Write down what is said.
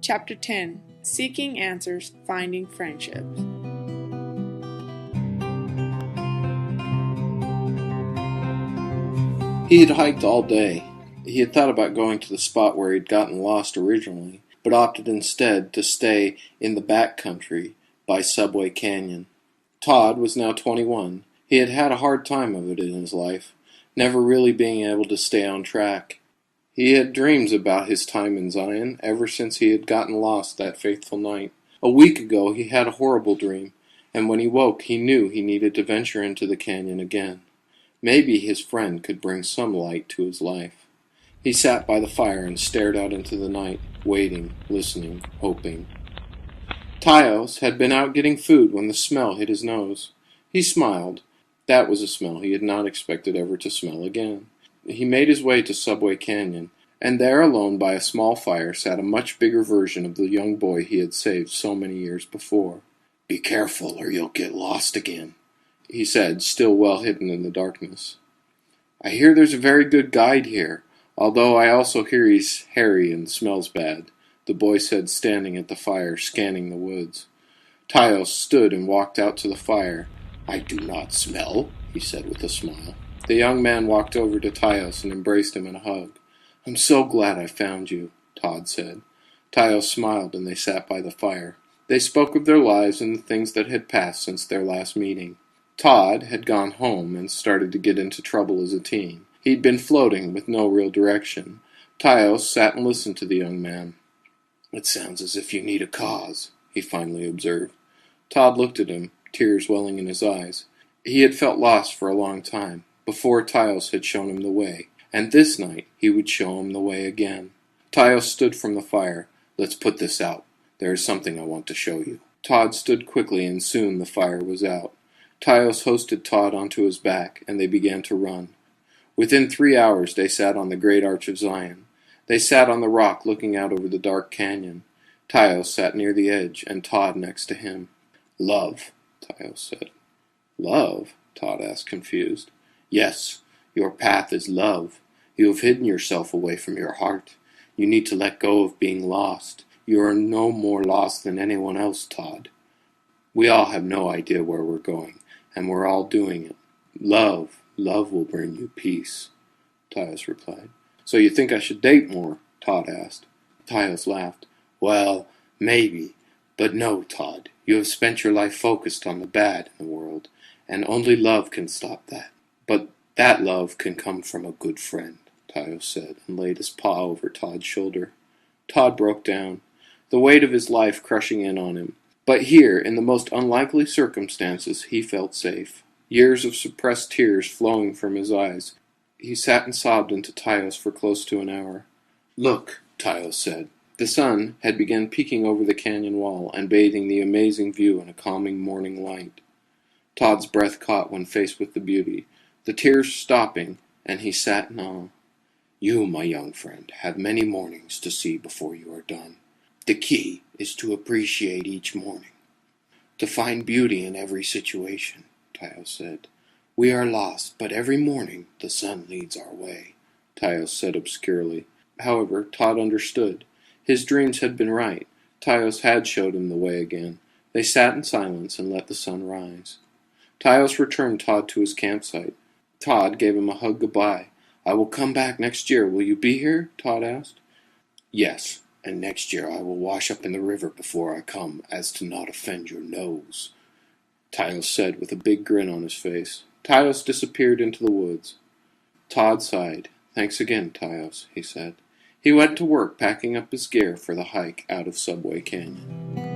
Chapter 10. Seeking Answers, Finding Friendships. He had hiked all day. He had thought about going to the spot where he had gotten lost originally, but opted instead to stay in the back country by Subway Canyon. Todd was now 21. He had had a hard time of it in his life, never really being able to stay on track. He had dreams about his time in Zion ever since he had gotten lost that fateful night. A week ago he had a horrible dream, and when he woke he knew he needed to venture into the canyon again. Maybe his friend could bring some light to his life. He sat by the fire and stared out into the night, waiting, listening, hoping. Tyos had been out getting food when the smell hit his nose. He smiled. That was a smell he had not expected ever to smell again. He made his way to Subway Canyon, and there alone by a small fire sat a much bigger version of the young boy he had saved so many years before. "Be careful, or you'll get lost again," he said, still well hidden in the darkness. "I hear there's a very good guide here, although I also hear he's hairy and smells bad," the boy said, standing at the fire, scanning the woods. Tyos stood and walked out to the fire. "I do not smell," he said with a smile. The young man walked over to Tyos and embraced him in a hug. "I'm so glad I found you," Todd said. Tyos smiled and they sat by the fire. They spoke of their lives and the things that had passed since their last meeting. Todd had gone home and started to get into trouble as a teen. He'd been floating with no real direction. Tyos sat and listened to the young man. "It sounds as if you need a cause," he finally observed. Todd looked at him, tears welling in his eyes. He had felt lost for a long time, before Tyos had shown him the way, and this night he would show him the way again. Tyos stood from the fire. "Let's put this out. There is something I want to show you." Todd stood quickly, and soon the fire was out. Tyos hoisted Todd onto his back, and they began to run. Within 3 hours they sat on the great arch of Zion. They sat on the rock looking out over the dark canyon. Tyos sat near the edge, and Todd next to him. "Love," Tyos said. "Love?" Todd asked, confused. "Yes, your path is love. You have hidden yourself away from your heart. You need to let go of being lost. You are no more lost than anyone else, Todd. We all have no idea where we're going, and we're all doing it. Love will bring you peace," Tyos replied. "So you think I should date more?" Todd asked. Tyos laughed. "Well, maybe. But no, Todd. You have spent your life focused on the bad in the world, and only love can stop that. But that love can come from a good friend," Tyos said, and laid his paw over Todd's shoulder. Todd broke down, the weight of his life crushing in on him. But here, in the most unlikely circumstances, he felt safe. Years of suppressed tears flowing from his eyes. He sat and sobbed into Tyos for close to an hour. "Look," Tyos said. The sun had begun peeking over the canyon wall and bathing the amazing view in a calming morning light. Todd's breath caught when faced with the beauty, the tears stopping, and he sat in awe. "You, my young friend, have many mornings to see before you are done. The key is to appreciate each morning, to find beauty in every situation," Tyos said. "We are lost, but every morning the sun leads our way," Tyos said obscurely. However, Todd understood. His dreams had been right. Tyos had showed him the way again. They sat in silence and let the sun rise. Tyos returned Todd to his campsite. Todd gave him a hug goodbye. "I will come back next year. Will you be here?" Todd asked. "Yes, and next year I will wash up in the river before I come, as to not offend your nose," Tyos said with a big grin on his face. Tyos disappeared into the woods. Todd sighed. "Thanks again, Tyos," he said. He went to work packing up his gear for the hike out of Subway Canyon.